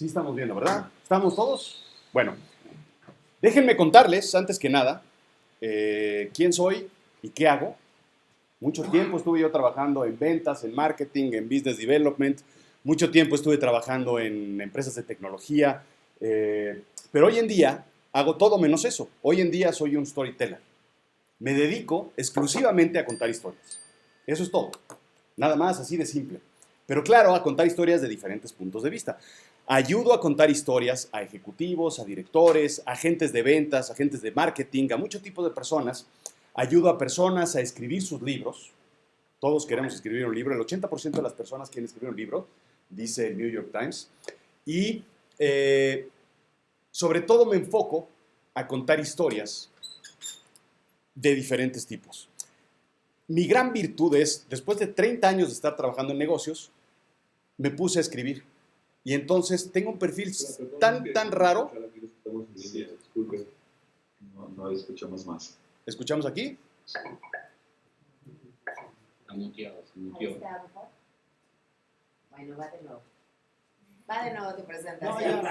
Sí estamos viendo, ¿verdad? ¿Estamos todos? Bueno, déjenme contarles, antes que nada, quién soy y qué hago. Mucho tiempo estuve yo trabajando en ventas, en marketing, en business development. Mucho tiempo estuve trabajando en empresas de tecnología. Pero hoy en día hago todo menos eso. Hoy en día soy un storyteller. Me dedico exclusivamente a contar historias. Eso es todo. Nada más, así de simple. Pero claro, a contar historias de diferentes puntos de vista. Ayudo a contar historias a ejecutivos, a directores, a agentes de ventas, a agentes de marketing, a muchos tipos de personas. Ayudo a personas a escribir sus libros. Todos queremos escribir un libro. El 80% de las personas quieren escribir un libro, dice el New York Times. Y sobre todo me enfoco a contar historias de diferentes tipos. Mi gran virtud es, después de 30 años de estar trabajando en negocios, me puse a escribir. Y entonces tengo un perfil tan raro. Sí, disculpen, no escuchamos más. ¿Escuchamos aquí? Está muteado, se Ahí muteó. está, mejor. Bueno, va de nuevo. Va de nuevo tu presentación.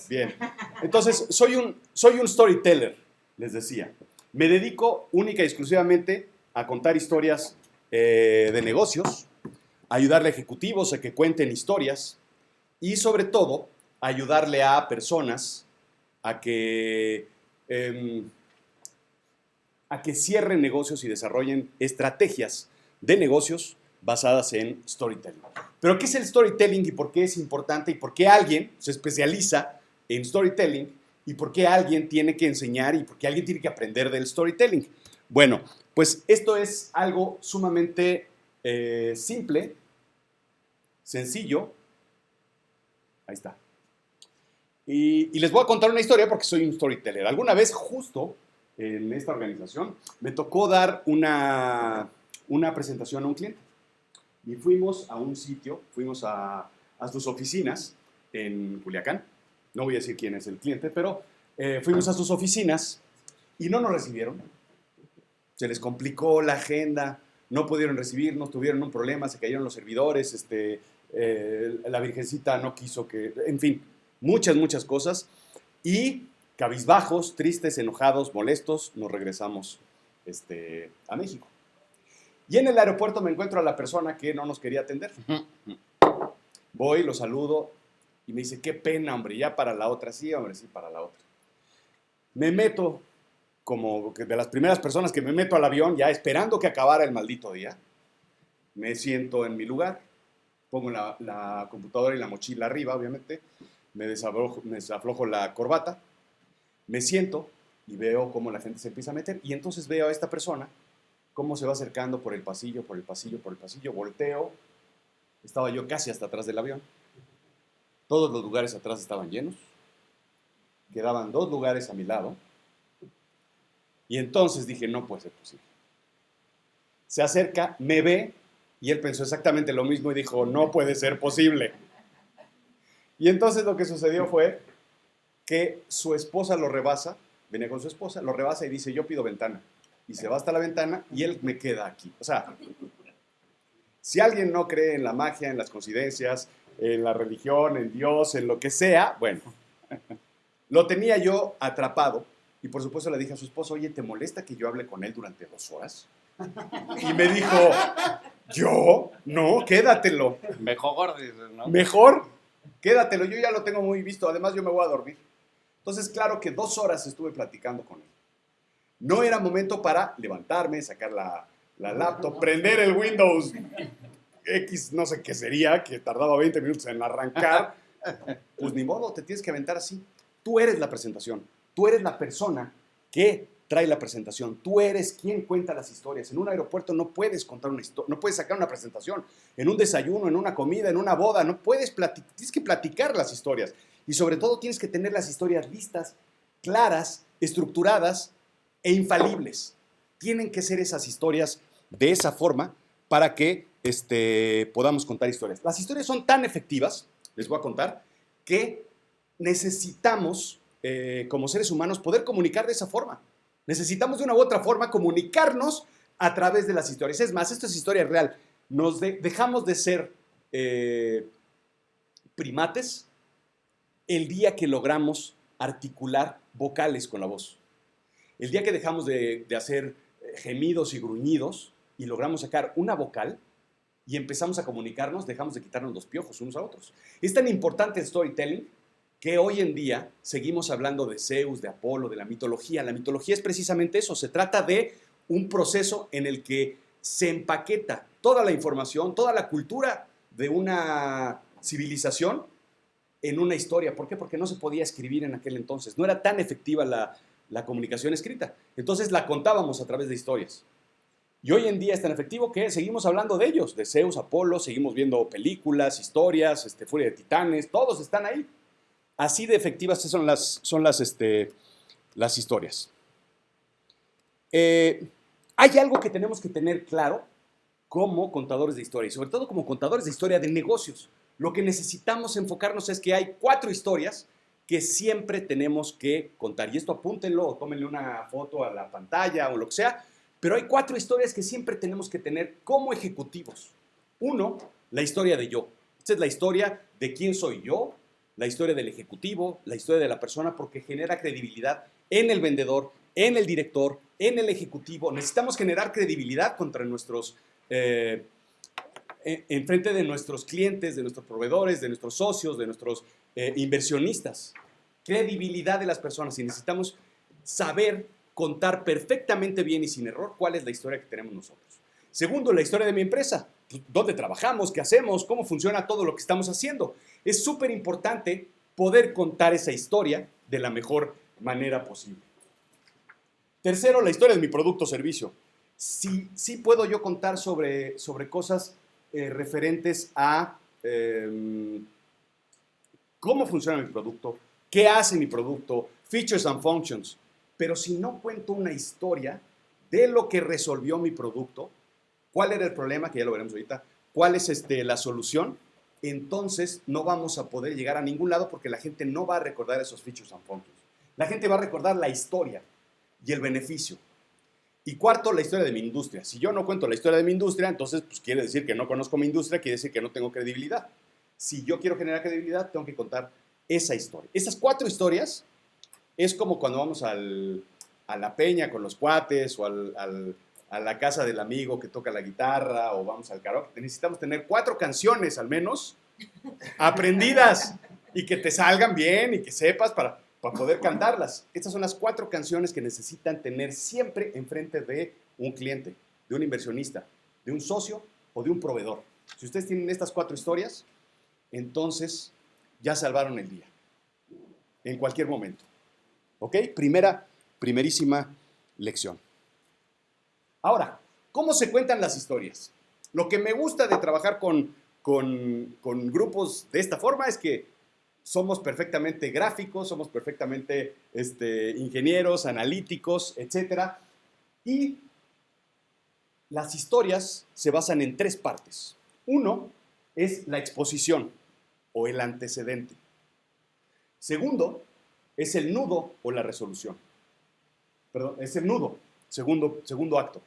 Bien. Entonces, soy un storyteller, les decía. Me dedico única y exclusivamente a contar historias de negocios, a ayudarle a ejecutivos a que cuenten historias y, sobre todo, ayudarle a personas a que cierren negocios y desarrollen estrategias de negocios basadas en storytelling. Pero ¿qué es el storytelling y por qué es importante y por qué alguien se especializa en storytelling y por qué alguien tiene que enseñar y por qué alguien tiene que aprender del storytelling? Bueno, pues esto es algo sumamente simple, sencillo. Ahí está. Y les voy a contar una historia porque soy un storyteller. Alguna vez, justo en esta organización, me tocó dar una presentación a un cliente. Y fuimos a un sitio, fuimos a sus oficinas en Culiacán. No voy a decir quién es el cliente, pero fuimos a sus oficinas y no nos recibieron. Se les complicó la agenda, no pudieron recibirnos, tuvieron un problema, se cayeron los servidores, la virgencita no quiso que... En fin, muchas cosas. Y cabizbajos, tristes, enojados, molestos, nos regresamos a México. Y en el aeropuerto me encuentro a la persona que no nos quería atender. Voy, lo saludo y me dice, qué pena, hombre, ya para la otra. Sí, hombre, sí, para la otra. Me meto, como de las primeras personas que me meto al avión, ya esperando que acabara el maldito día. Me siento en mi lugar, pongo la computadora y la mochila arriba, obviamente. Me desaflojo la corbata, me siento y veo cómo la gente se empieza a meter. Y entonces veo a esta persona cómo se va acercando por el pasillo, volteo, estaba yo casi hasta atrás del avión, todos los lugares atrás estaban llenos, quedaban 2 lugares a mi lado, y entonces dije, no puede ser posible. Se acerca, me ve, y él pensó exactamente lo mismo y dijo, no puede ser posible. Y entonces lo que sucedió fue que su esposa lo rebasa, venía con su esposa, lo rebasa y dice, yo pido ventana. Y se va hasta la ventana y él me queda aquí. O sea, si alguien no cree en la magia, en las coincidencias, en la religión, en Dios, en lo que sea, bueno, lo tenía yo atrapado y por supuesto le dije a su esposo, oye, ¿te molesta que yo hable con él durante 2 horas? Y me dijo, ¿yo? No, quédatelo. Mejor, ¿no? Mejor, quédatelo, yo ya lo tengo muy visto, además yo me voy a dormir. Entonces, claro que 2 horas estuve platicando con él. No era momento para levantarme, sacar la laptop, prender el Windows X, no sé qué sería, que tardaba 20 minutos en arrancar. Pues ni modo, te tienes que aventar así. Tú eres la presentación, tú eres la persona que trae la presentación, tú eres quien cuenta las historias. En un aeropuerto no puedes contar una historia, no puedes sacar una presentación. En un desayuno, en una comida, en una boda, no puedes tienes que platicar las historias. Y sobre todo tienes que tener las historias listas, claras, estructuradas e infalibles. Tienen que ser esas historias de esa forma para que podamos contar historias. Las historias son tan efectivas, les voy a contar, que necesitamos, como seres humanos, poder comunicar de esa forma. Necesitamos de una u otra forma comunicarnos a través de las historias. Es más, esto es historia real. Dejamos de ser primates el día que logramos articular vocales con la voz. El día que dejamos de hacer gemidos y gruñidos y logramos sacar una vocal y empezamos a comunicarnos, dejamos de quitarnos los piojos unos a otros. Es tan importante el storytelling que hoy en día seguimos hablando de Zeus, de Apolo, de la mitología. La mitología es precisamente eso, se trata de un proceso en el que se empaqueta toda la información, toda la cultura de una civilización en una historia. ¿Por qué? Porque no se podía escribir en aquel entonces, no era tan efectiva la comunicación escrita. Entonces la contábamos a través de historias. Y hoy en día es tan efectivo que seguimos hablando de ellos, de Zeus, Apolo, seguimos viendo películas, historias, Furia de Titanes, todos están ahí. Así de efectivas son las historias. Hay algo que tenemos que tener claro como contadores de historia y sobre todo como contadores de historia de negocios. Lo que necesitamos enfocarnos es que hay 4 historias que siempre tenemos que contar. Y esto apúntenlo o tómenle una foto a la pantalla o lo que sea. Pero hay 4 historias que siempre tenemos que tener como ejecutivos. 1, la historia de yo. Esta es la historia de quién soy yo, la historia del ejecutivo, la historia de la persona, porque genera credibilidad en el vendedor, en el director, en el ejecutivo. Necesitamos generar credibilidad contra nuestros, en frente de nuestros clientes, de nuestros proveedores, de nuestros socios, de nuestros inversionistas. Credibilidad de las personas y necesitamos saber contar perfectamente bien y sin error cuál es la historia que tenemos nosotros. Segundo, la historia de mi empresa. ¿Dónde trabajamos? ¿Qué hacemos? ¿Cómo funciona todo lo que estamos haciendo? Es súper importante poder contar esa historia de la mejor manera posible. Tercero, la historia de mi producto o servicio. Sí puedo yo contar sobre cosas referentes a cómo funciona mi producto, qué hace mi producto, features and functions. Pero si no cuento una historia de lo que resolvió mi producto, cuál era el problema, que ya lo veremos ahorita, cuál es la solución, entonces no vamos a poder llegar a ningún lado porque la gente no va a recordar esos features and functions. La gente va a recordar la historia y el beneficio. Y cuarto, la historia de mi industria. Si yo no cuento la historia de mi industria, entonces pues, quiere decir que no conozco mi industria, quiere decir que no tengo credibilidad. Si yo quiero generar credibilidad, tengo que contar esa historia. Esas 4 historias es como cuando vamos a la peña con los cuates o a la casa del amigo que toca la guitarra o vamos al karaoke. Necesitamos tener 4 canciones al menos aprendidas y que te salgan bien y que sepas para poder cantarlas. Estas son las 4 canciones que necesitan tener siempre enfrente de un cliente, de un inversionista, de un socio o de un proveedor. Si ustedes tienen estas 4 historias, entonces ya salvaron el día en cualquier momento. ¿Ok? Primerísima lección. Ahora, ¿cómo se cuentan las historias? Lo que me gusta de trabajar con grupos de esta forma es que somos perfectamente gráficos, somos perfectamente ingenieros, analíticos, etc. Y las historias se basan en 3 partes. 1 es la exposición o el antecedente. Segundo, es el nudo o la resolución. Perdón, es el nudo, segundo acto.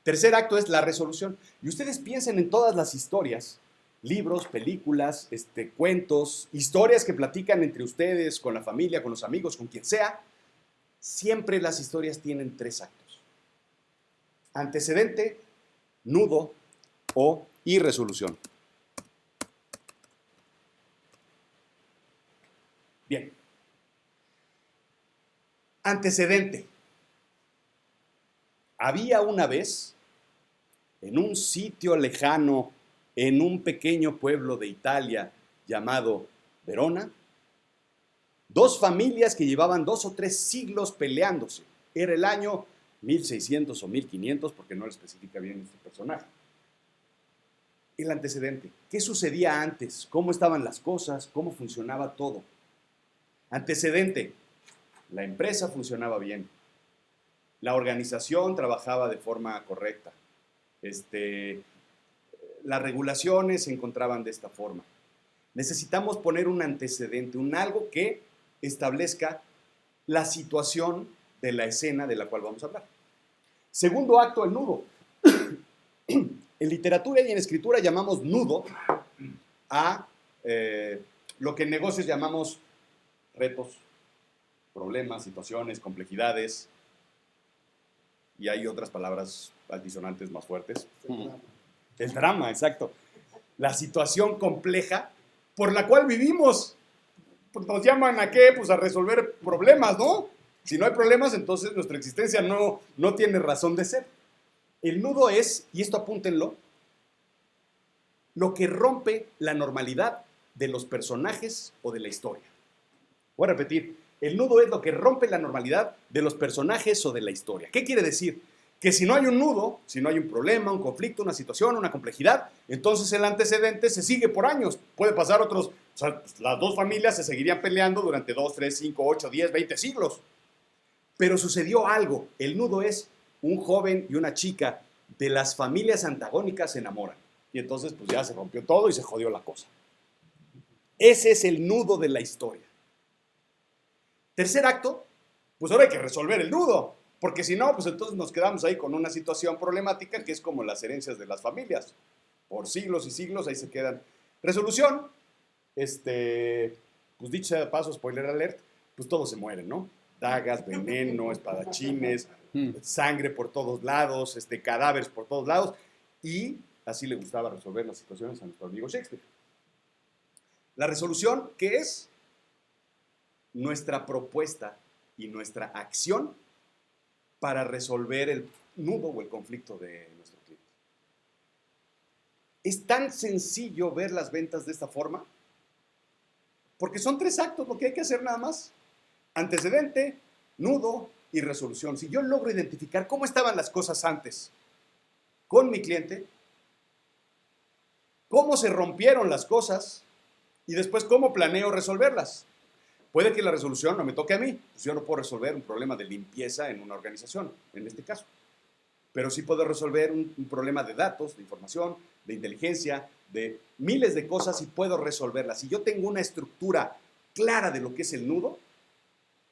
Tercer acto es la resolución. Y ustedes piensen en todas las historias, libros, películas, cuentos, historias que platican entre ustedes, con la familia, con los amigos, con quien sea. Siempre las historias tienen 3 actos. Antecedente, nudo y resolución. Bien. Antecedente. Había una vez, en un sitio lejano, en un pequeño pueblo de Italia llamado Verona, 2 familias que llevaban 2 o 3 siglos peleándose. Era el año 1600 o 1500, porque no lo especifica bien este personaje. El antecedente. ¿Qué sucedía antes? ¿Cómo estaban las cosas? ¿Cómo funcionaba todo? Antecedente. La empresa funcionaba bien. La organización trabajaba de forma correcta. Las regulaciones se encontraban de esta forma. Necesitamos poner un antecedente, algo que establezca la situación de la escena de la cual vamos a hablar. Segundo acto, el nudo. En literatura y en escritura llamamos nudo a lo que en negocios llamamos retos, problemas, situaciones, complejidades, y hay otras palabras altisonantes más fuertes. El drama, exacto. La situación compleja por la cual vivimos. Pues nos llaman ¿a qué? Pues a resolver problemas, ¿no? Si no hay problemas, entonces nuestra existencia no tiene razón de ser. El nudo es, y esto apúntenlo, lo que rompe la normalidad de los personajes o de la historia. Voy a repetir, el nudo es lo que rompe la normalidad de los personajes o de la historia. ¿Qué quiere decir? Que si no hay un nudo, si no hay un problema, un conflicto, una situación, una complejidad, entonces el antecedente se sigue por años. Puede pasar otros, o sea, las dos familias se seguirían peleando durante 2, 3, 5, 8, 10, 20 siglos. Pero sucedió algo. El nudo es un joven y una chica de las familias antagónicas se enamoran. Y entonces pues ya se rompió todo y se jodió la cosa. Ese es el nudo de la historia. Tercer acto, pues ahora hay que resolver el nudo. Porque si no, pues entonces nos quedamos ahí con una situación problemática que es como las herencias de las familias. Por siglos y siglos ahí se quedan. Resolución, pues dicho sea de paso, spoiler alert, pues todos se mueren, ¿no? Dagas, veneno, espadachines, sangre por todos lados, cadáveres por todos lados. Y así le gustaba resolver las situaciones a nuestro amigo Shakespeare. La resolución, ¿qué es? Nuestra propuesta y nuestra acción para resolver el nudo o el conflicto de nuestro cliente. Es tan sencillo ver las ventas de esta forma, porque son 3 actos lo que hay que hacer nada más. Antecedente, nudo y resolución. Si yo logro identificar cómo estaban las cosas antes con mi cliente, cómo se rompieron las cosas y después cómo planeo resolverlas. Puede que la resolución no me toque a mí, pues yo no puedo resolver un problema de limpieza en una organización, en este caso. Pero sí puedo resolver un problema de datos, de información, de inteligencia, de miles de cosas y puedo resolverlas. Si yo tengo una estructura clara de lo que es el nudo,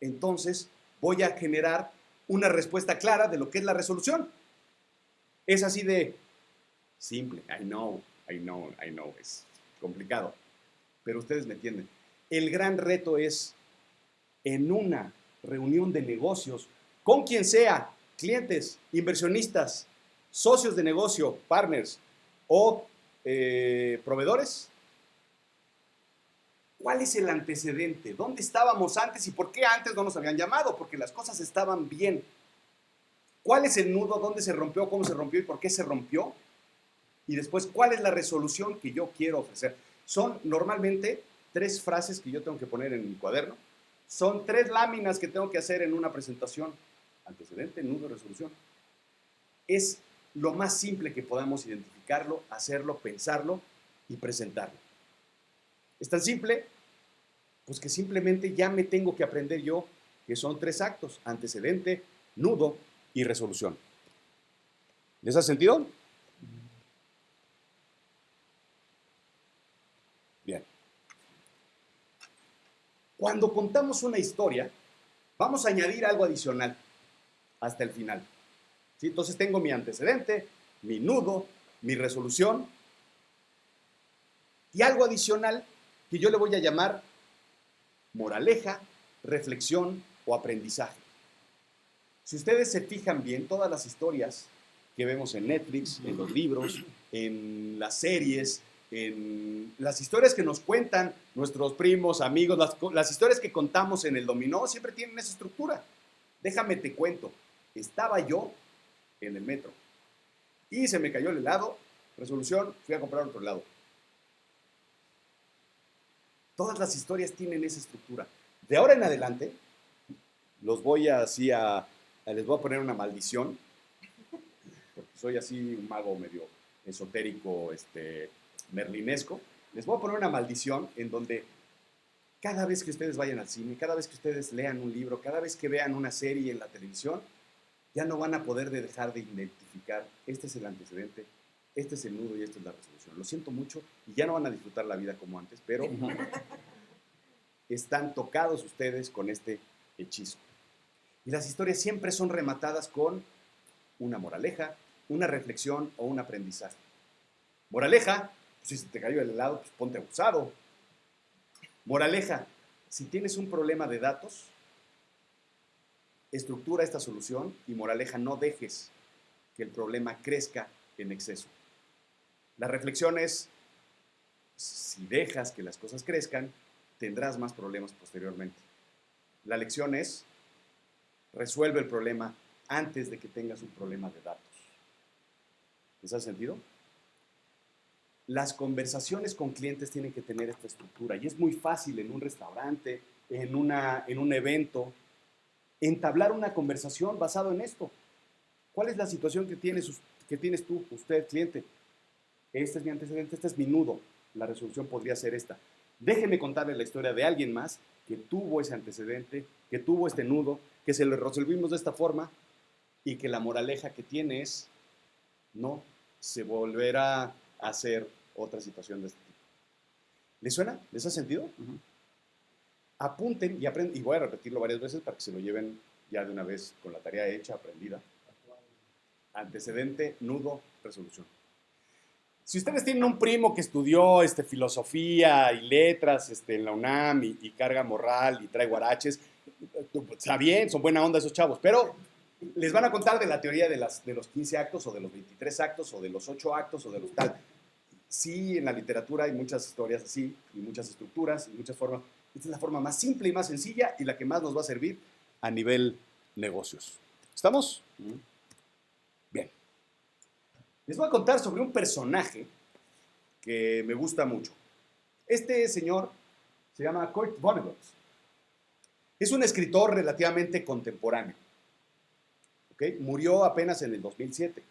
entonces voy a generar una respuesta clara de lo que es la resolución. Es así de simple. I know, es complicado. Pero ustedes me entienden. El gran reto es, en una reunión de negocios, con quien sea, clientes, inversionistas, socios de negocio, partners o proveedores, ¿cuál es el antecedente? ¿Dónde estábamos antes y por qué antes no nos habían llamado? Porque las cosas estaban bien. ¿Cuál es el nudo? ¿Dónde se rompió? ¿Cómo se rompió? ¿Y por qué se rompió? Y después, ¿cuál es la resolución que yo quiero ofrecer? Son normalmente 3 frases que yo tengo que poner en mi cuaderno. Son 3 láminas que tengo que hacer en una presentación. Antecedente, nudo, resolución. Es lo más simple que podamos identificarlo, hacerlo, pensarlo y presentarlo. Es tan simple, pues que simplemente ya me tengo que aprender yo que son 3 actos: antecedente, nudo y resolución. ¿Les hace sentido? Bien. Cuando contamos una historia, vamos a añadir algo adicional hasta el final. ¿Sí? Entonces tengo mi antecedente, mi nudo, mi resolución y algo adicional que yo le voy a llamar moraleja, reflexión o aprendizaje. Si ustedes se fijan bien, todas las historias que vemos en Netflix, en los libros, en las series, en las historias que nos cuentan nuestros primos, amigos, las historias que contamos en el dominó, siempre tienen esa estructura. Déjame te cuento, estaba yo en el metro y se me cayó el helado, resolución, fui a comprar otro helado. Todas las historias tienen esa estructura. De ahora en adelante, les voy a poner una maldición, porque soy así un mago medio esotérico, merlinesco. Les voy a poner una maldición en donde cada vez que ustedes vayan al cine, cada vez que ustedes lean un libro, cada vez que vean una serie en la televisión, ya no van a poder dejar de identificar: este es el antecedente, este es el nudo y esta es la resolución. Lo siento mucho y ya no van a disfrutar la vida como antes, pero están tocados ustedes con este hechizo. Y las historias siempre son rematadas con una moraleja, una reflexión o un aprendizaje. Moraleja: si se te cayó el helado, pues ponte abusado. Moraleja: Si tienes un problema de datos, estructura esta solución y moraleja, no dejes que el problema crezca en exceso. La reflexión es, si dejas que las cosas crezcan, tendrás más problemas posteriormente. La lección es, resuelve el problema antes de que tengas un problema de datos. ¿Les hace sentido? Las conversaciones con clientes tienen que tener esta estructura y es muy fácil en un restaurante, en un evento, entablar una conversación basado en esto. ¿Cuál es la situación que tienes tú, usted, cliente? Este es mi antecedente, este es mi nudo. La resolución podría ser esta. Déjeme contarle la historia de alguien más que tuvo ese antecedente, que tuvo este nudo, que se lo resolvimos de esta forma y que la moraleja que tiene es no se volverá a hacer otra situación de este tipo. ¿Les suena? ¿Les ha sentido? Apunten y aprendan, y voy a repetirlo varias veces para que se lo lleven ya de una vez con la tarea hecha, aprendida. Antecedente, nudo, resolución. Si ustedes tienen un primo que estudió filosofía y letras en la UNAM y carga morral y trae guaraches, está bien, son buena onda esos chavos, pero les van a contar de la teoría de los 15 actos o de los 23 actos o de los 8 actos o de los tal. Sí, en la literatura hay muchas historias así y muchas estructuras y muchas formas. Esta es la forma más simple y más sencilla y la que más nos va a servir a nivel negocios. ¿Estamos? Bien. Les voy a contar sobre un personaje que me gusta mucho. Este señor se llama Kurt Vonnegut. Es un escritor relativamente contemporáneo. ¿Okay? Murió apenas en el 2007.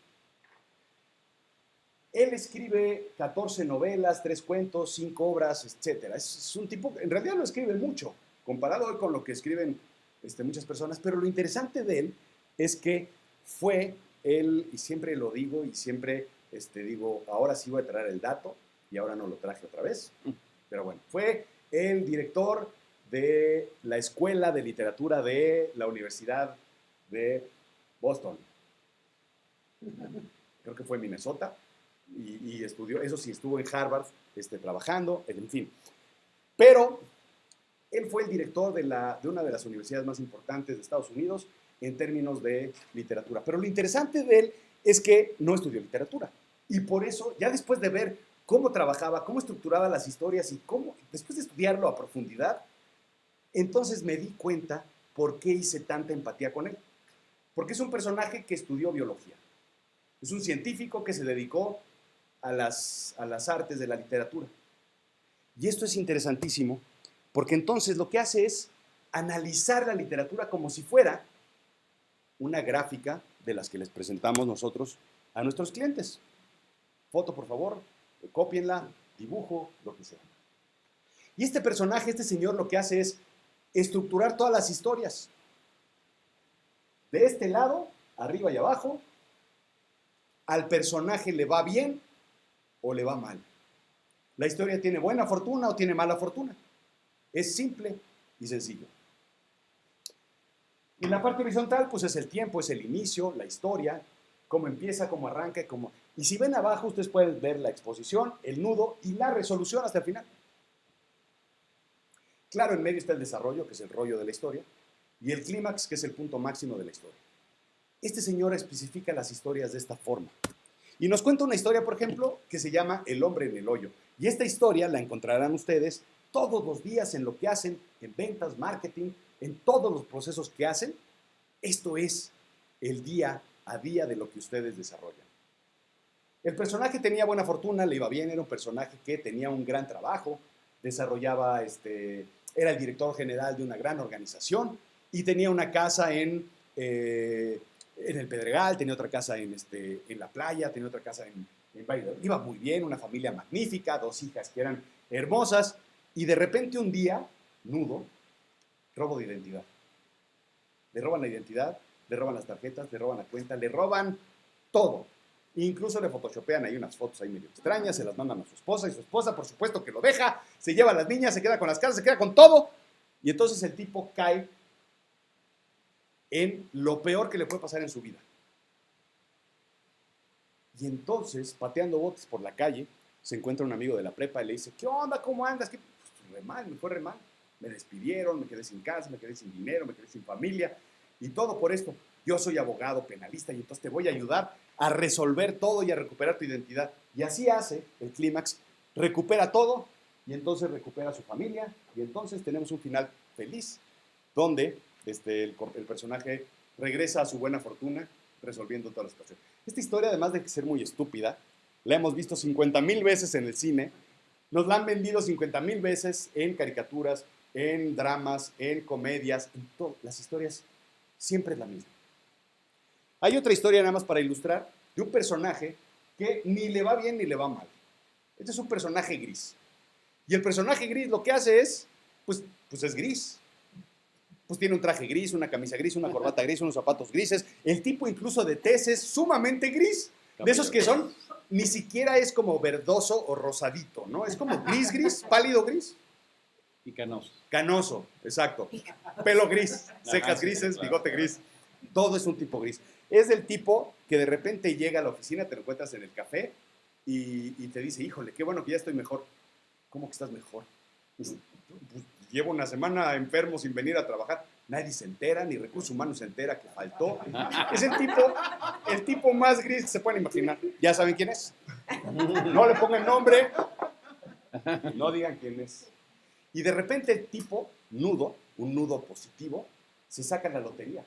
Él escribe 14 novelas, 3 cuentos, 5 obras, etc. Es un tipo, en realidad no escribe mucho, comparado hoy con lo que escriben muchas personas, pero lo interesante de él es que fue él, y siempre lo digo, y siempre digo, ahora sí voy a traer el dato, y ahora no lo traje otra vez, pero bueno, fue el director de la Escuela de Literatura de la Universidad de Boston. Creo que fue en Minnesota. Y estudió, eso sí, estuvo en Harvard trabajando, en fin. Pero él fue el director de una de las universidades más importantes de Estados Unidos en términos de literatura. Pero lo interesante de él es que no estudió literatura. Y por eso, ya después de ver cómo trabajaba, cómo estructuraba las historias y cómo, después de estudiarlo a profundidad, entonces me di cuenta por qué hice tanta empatía con él. Porque es un personaje que estudió biología. Es un científico que se dedicó a las artes de la literatura. Y esto es interesantísimo, porque entonces lo que hace es analizar la literatura como si fuera una gráfica de las que les presentamos nosotros a nuestros clientes. Foto, por favor, cópienla, dibujo, lo que sea. Y este personaje, este señor, lo que hace es estructurar todas las historias. De este lado, arriba y abajo, al personaje le va bien o le va mal. La historia tiene buena fortuna o tiene mala fortuna. Es simple y sencillo. Y en la parte horizontal, pues es el tiempo, es el inicio, la historia, cómo empieza, cómo arranca, y si ven abajo, ustedes pueden ver la exposición, el nudo y la resolución hasta el final. Claro, en medio está el desarrollo, que es el rollo de la historia, y el clímax, que es el punto máximo de la historia. Este señor especifica las historias de esta forma. Y nos cuenta una historia, por ejemplo, que se llama El hombre en el hoyo. Y esta historia la encontrarán ustedes todos los días en lo que hacen, en ventas, marketing, en todos los procesos que hacen. Esto es el día a día de lo que ustedes desarrollan. El personaje tenía buena fortuna, le iba bien, era un personaje que tenía un gran trabajo, desarrollaba, era el director general de una gran organización y tenía una casa en el Pedregal, tenía otra casa en la playa, tenía otra casa en Valle. Iba muy bien, una familia magnífica, 2 hijas que eran hermosas, y de repente un día, nudo, robo de identidad. Le roban la identidad, le roban las tarjetas, le roban la cuenta, le roban todo. Incluso le photoshopean ahí unas fotos ahí medio extrañas, se las mandan a su esposa, y su esposa, por supuesto, que lo deja, se lleva a las niñas, se queda con las casas, se queda con todo, y entonces el tipo cae en lo peor que le puede pasar en su vida. Y entonces, pateando botes por la calle, se encuentra un amigo de la prepa y le dice, ¿qué onda? ¿Cómo andas? Pues, re mal, me fue re mal. me despidieron, me quedé sin casa, me quedé sin dinero, me quedé sin familia, y todo por esto. Yo soy abogado penalista y entonces te voy a ayudar a resolver todo y a recuperar tu identidad. Y así hace el clímax, recupera todo y entonces recupera a su familia y entonces tenemos un final feliz donde el personaje regresa a su buena fortuna resolviendo toda la situación. Esta historia, además de ser muy estúpida, la hemos visto 50,000 veces en el cine, nos la han vendido 50,000 veces en caricaturas, en dramas, en comedias, en todo. Las historias siempre es la misma. Hay otra historia nada más para ilustrar de un personaje que ni le va bien ni le va mal. Este es un personaje gris. Y el personaje gris lo que hace es, pues es gris. Pues tiene un traje gris, una camisa gris, una corbata gris, unos zapatos grises. El tipo incluso de tez es sumamente gris. De esos que son, ni siquiera es como verdoso o rosadito, ¿no? Es como gris, pálido gris. Y canoso. Canoso, exacto. Pelo gris, cejas sí, grises, claro. bigote gris. Todo es un tipo gris. Es el tipo que de repente llega a la oficina, te lo encuentras en el café y te dice, híjole, qué bueno que ya estoy mejor. ¿Cómo que estás mejor? Pues, llevo una semana enfermo sin venir a trabajar. Nadie se entera, ni Recursos Humanos se entera que faltó. Es el tipo más gris que se pueden imaginar. ¿Ya saben quién es? No le pongan nombre, no digan quién es. Y de repente el tipo, un nudo positivo, se saca la lotería.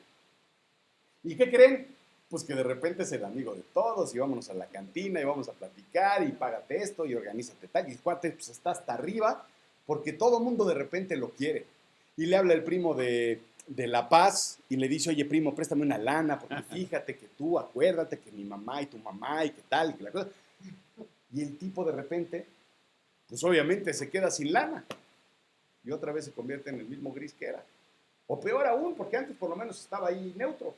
¿Y qué creen? Pues que de repente es el amigo de todos y vámonos a la cantina y vamos a platicar y págate esto y organízate tal. Y el cuate pues está hasta arriba porque todo el mundo de repente lo quiere. Y le habla el primo de La Paz y le dice, oye primo, préstame una lana porque fíjate que tú, acuérdate que mi mamá y tu mamá y que tal y que la cosa. Y el tipo de repente, pues obviamente se queda sin lana. Y otra vez se convierte en el mismo gris que era. O peor aún, porque antes por lo menos estaba ahí neutro.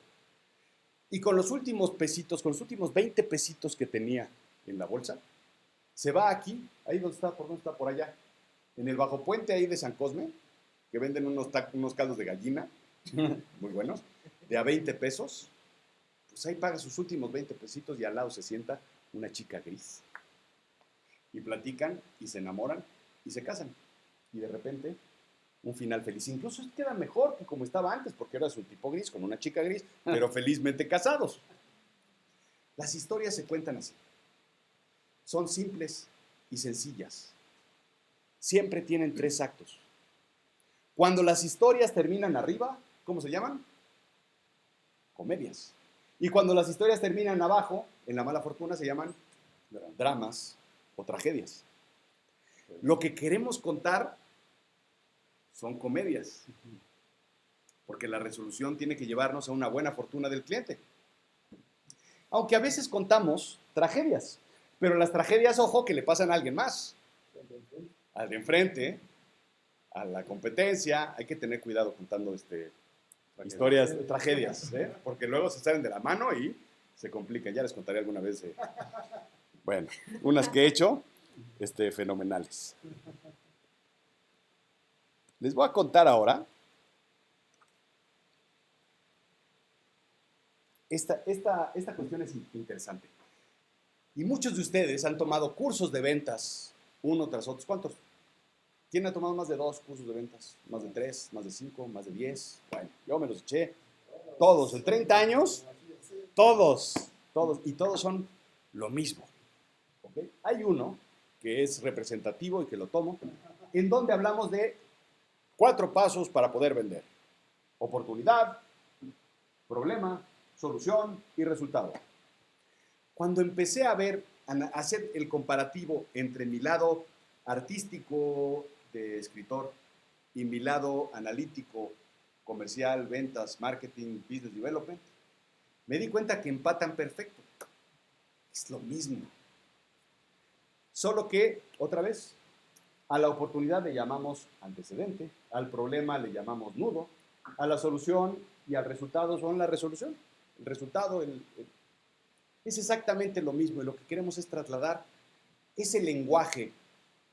Y con los últimos pesitos, con los últimos 20 pesitos que tenía en la bolsa, se va aquí, ahí donde está, ¿por dónde está? Por allá, en el bajo puente ahí de San Cosme, que venden unos caldos de gallina, muy buenos, de a 20 pesos, pues ahí paga sus últimos 20 pesitos y al lado se sienta una chica gris. Y platican y se enamoran y se casan. Y de repente, un final feliz. Incluso queda mejor que como estaba antes, porque era un tipo gris con una chica gris, pero felizmente casados. Las historias se cuentan así. Son simples y sencillas. Siempre tienen 3 actos. Cuando las historias terminan arriba, ¿cómo se llaman? Comedias. Y cuando las historias terminan abajo, en la mala fortuna, se llaman dramas o tragedias. Lo que queremos contar son comedias, porque la resolución tiene que llevarnos a una buena fortuna del cliente. Aunque a veces contamos tragedias, pero las tragedias, ojo, que le pasan a alguien más, al de enfrente, a la competencia. Hay que tener cuidado contando historias, tragedias, ¿eh? Porque luego se salen de la mano y se complican. Ya les contaré alguna vez, bueno, unas que he hecho, fenomenales. Les voy a contar ahora esta cuestión es interesante. Y muchos de ustedes han tomado cursos de ventas uno tras otro. ¿Cuántos? ¿Quién ha tomado más de 2 cursos de ventas? ¿Más de 3? ¿Más de 5? ¿Más de 10? Bueno, yo me los eché. Todos, en 30 años, todos. Y todos son lo mismo. ¿Okay? Hay uno que es representativo y que lo tomo, en donde hablamos de 4 pasos para poder vender. Oportunidad, problema, solución y resultado. Cuando empecé a hacer el comparativo entre mi lado artístico de escritor y mi lado analítico, comercial, ventas, marketing, business development, me di cuenta que empatan perfecto. Es lo mismo. Solo que, otra vez, a la oportunidad le llamamos antecedente, al problema le llamamos nudo, a la solución y al resultado son la resolución. El resultado es exactamente lo mismo y lo que queremos es trasladar ese lenguaje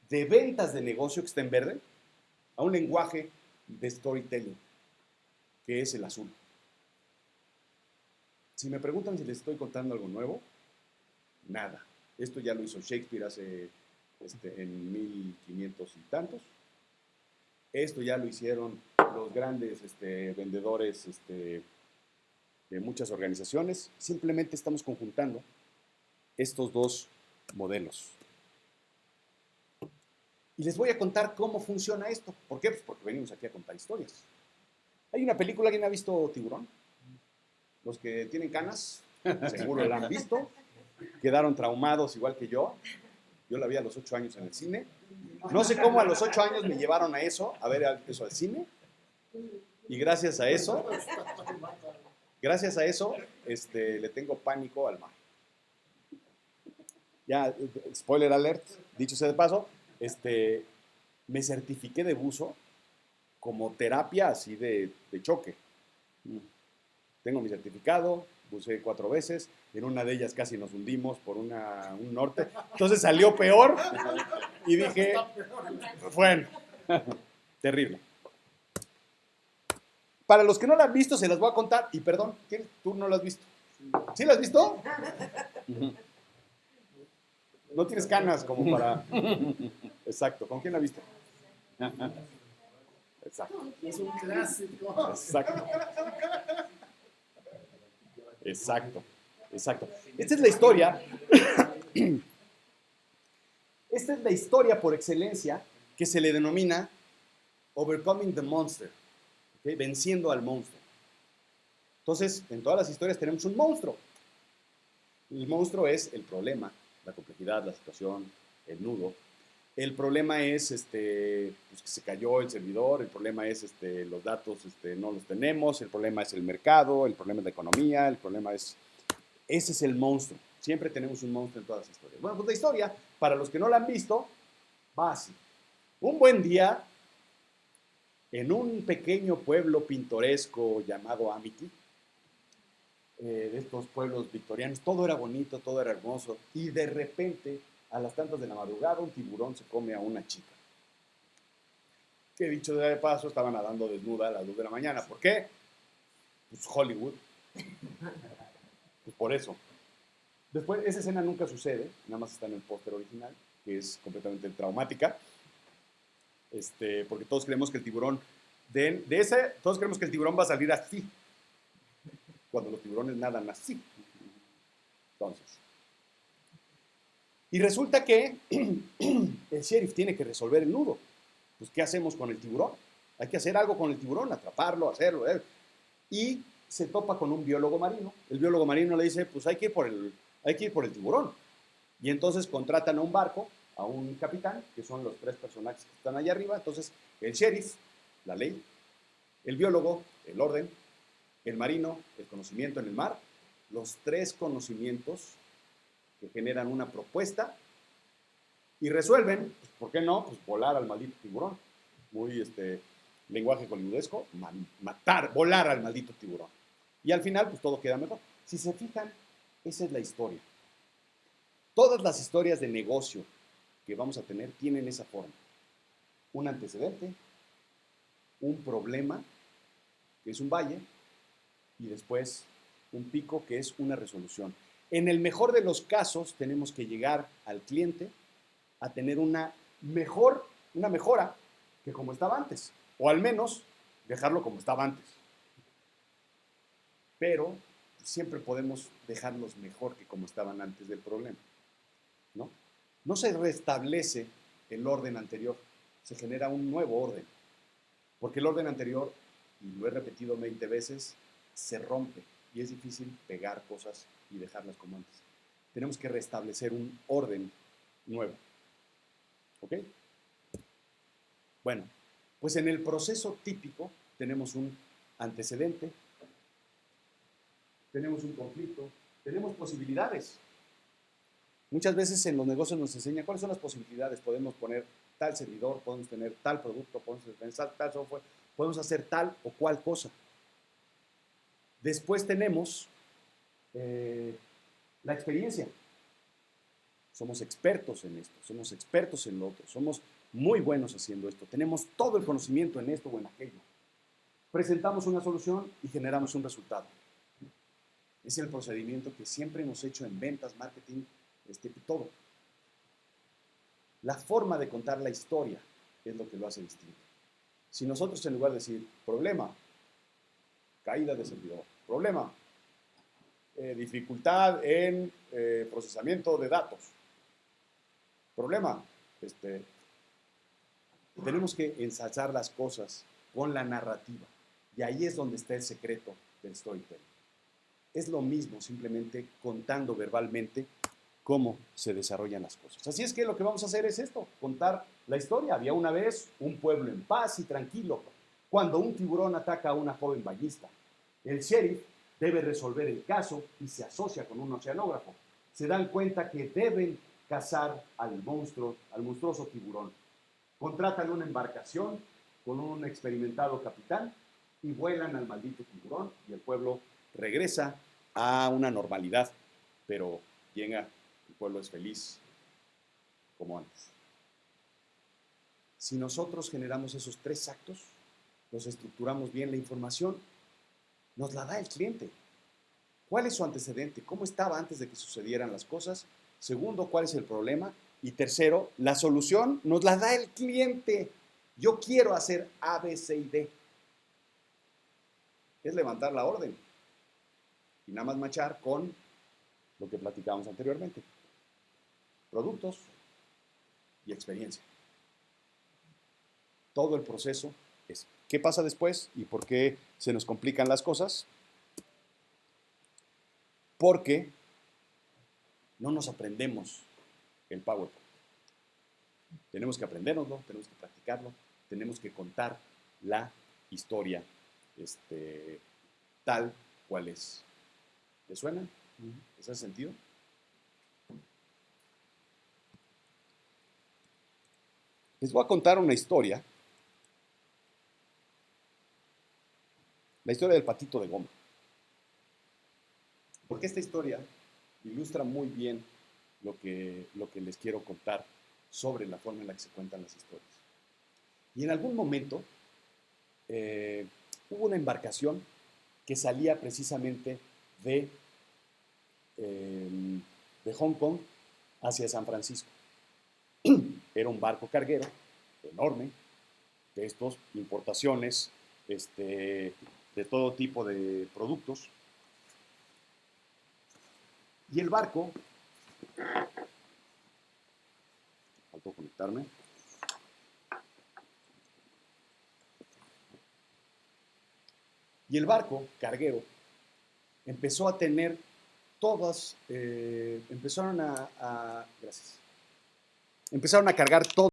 de ventas de negocio que está en verde a un lenguaje de storytelling, que es el azul. Si me preguntan si les estoy contando algo nuevo, nada. Esto ya lo hizo Shakespeare hace en 1500 y tantos. Esto ya lo hicieron los grandes vendedores de muchas organizaciones. Simplemente estamos conjuntando estos dos modelos. Y les voy a contar cómo funciona esto. ¿Por qué? Pues porque venimos aquí a contar historias. Hay una película, ¿alguien ha visto Tiburón? Los que tienen canas, seguro la han visto. Quedaron traumados igual que yo. Yo la vi a los 8 años en el cine. No sé cómo a los 8 años me llevaron a eso, a ver eso al cine. Y gracias a eso, le tengo pánico al mar. Ya, spoiler alert, dicho sea de paso, me certifiqué de buzo como terapia así de choque. Tengo mi certificado, buceé 4 veces, en una de ellas casi nos hundimos por un norte, entonces salió peor y dije, bueno, terrible. Para los que no la han visto, se las voy a contar, y perdón, ¿tú no la has visto? ¿Sí la has visto? No tienes canas como para... Exacto, ¿con quién la viste? Exacto. Es un clásico. Exacto. Exacto. Exacto. Esta es la historia. Esta es la historia por excelencia que se le denomina Overcoming the Monster. ¿Okay? Venciendo al monstruo. Entonces, en todas las historias tenemos un monstruo. El monstruo es el problema, la complejidad, la situación, el nudo. El problema es pues que se cayó el servidor, el problema es los datos no los tenemos, el problema es el mercado, el problema es la economía, el problema es... Ese es el monstruo. Siempre tenemos un monstruo en todas las historias. Bueno, pues la historia, para los que no la han visto, va así. Un buen día, en un pequeño pueblo pintoresco llamado Amity, de estos pueblos victorianos, todo era bonito, todo era hermoso, y de repente, a las tantas de la madrugada, un tiburón se come a una chica. Que dicho de paso, estaba nadando desnuda a las 2 de la mañana. ¿Por qué? Pues Hollywood. Pues por eso. Después, esa escena nunca sucede, nada más está en el póster original, que es completamente traumática, porque todos creemos que el tiburón, todos creemos que el tiburón va a salir así, cuando los tiburones nadan así. Entonces, y resulta que el sheriff tiene que resolver el nudo. Pues, ¿qué hacemos con el tiburón? Hay que hacer algo con el tiburón, atraparlo, hacerlo. Y se topa con un biólogo marino. El biólogo marino le dice, pues hay que ir por el tiburón. Y entonces contratan a un barco, a un capitán, que son los 3 personajes que están allá arriba. Entonces, el sheriff, la ley, el biólogo, el orden, el marino, el conocimiento en el mar, los 3 conocimientos que generan una propuesta y resuelven, pues, ¿por qué no? Pues volar al maldito tiburón. Muy lenguaje hollywoodesco, volar al maldito tiburón. Y al final, pues todo queda mejor. Si se fijan, esa es la historia. Todas las historias de negocio que vamos a tener tienen esa forma. Un antecedente, un problema, que es un valle, y después un pico, que es una resolución. En el mejor de los casos, tenemos que llegar al cliente a tener una mejora que como estaba antes, o al menos dejarlo como estaba antes. Pero siempre podemos dejarlos mejor que como estaban antes del problema, ¿no? No se restablece el orden anterior, se genera un nuevo orden, porque el orden anterior, y lo he repetido 20 veces, se rompe y es difícil pegar cosas y dejarlas como antes. Tenemos que restablecer un orden nuevo. ¿Ok? Bueno, pues en el proceso típico tenemos un antecedente, tenemos un conflicto, tenemos posibilidades. Muchas veces en los negocios nos enseñan cuáles son las posibilidades. Podemos poner tal servidor, podemos tener tal producto, podemos tener tal software, podemos hacer tal o cual cosa. Después tenemos la experiencia. Somos expertos en esto, somos expertos en lo otro, somos muy buenos haciendo esto, tenemos todo el conocimiento en esto o en aquello. Presentamos una solución y generamos un resultado. Es el procedimiento que siempre hemos hecho en ventas, marketing, todo. La forma de contar la historia es lo que lo hace distinto. Si nosotros en lugar de decir problema, caída de servidor, problema, dificultad en procesamiento de datos, problema, tenemos que ensalzar las cosas con la narrativa. Y ahí es donde está el secreto del storytelling. Es lo mismo, simplemente contando verbalmente cómo se desarrollan las cosas. Así es que lo que vamos a hacer es esto, contar la historia. Había una vez un pueblo en paz y tranquilo, cuando un tiburón ataca a una joven ballista. El sheriff debe resolver el caso y se asocia con un oceanógrafo. Se dan cuenta que deben cazar al monstruoso tiburón. Contratan una embarcación con un experimentado capitán y vuelan al maldito tiburón y el pueblo regresa a una normalidad, pero llega, el pueblo es feliz como antes. Si nosotros generamos esos 3 actos, los estructuramos bien, la información nos la da el cliente. ¿Cuál es su antecedente? ¿Cómo estaba antes de que sucedieran las cosas? Segundo, ¿cuál es el problema? Y tercero, la solución nos la da el cliente. Yo quiero hacer A, B, C y D. Es levantar la orden y nada más machar con lo que platicábamos anteriormente. Productos y experiencia. Todo el proceso es qué pasa después y por qué se nos complican las cosas. Porque no nos aprendemos el PowerPoint. Tenemos que aprendérnoslo, tenemos que practicarlo, tenemos que contar la historia tal cual es. ¿Le suena? ¿Es ese sentido? Les voy a contar una historia. La historia del patito de goma. Porque esta historia ilustra muy bien lo que les quiero contar sobre la forma en la que se cuentan las historias. Y en algún momento hubo una embarcación que salía precisamente de Hong Kong hacia San Francisco. Era un barco carguero enorme, de estos importaciones de todo tipo de productos. Y el barco, faltó conectarme. Y el barco carguero empezó a tener todas, empezaron a cargar todo.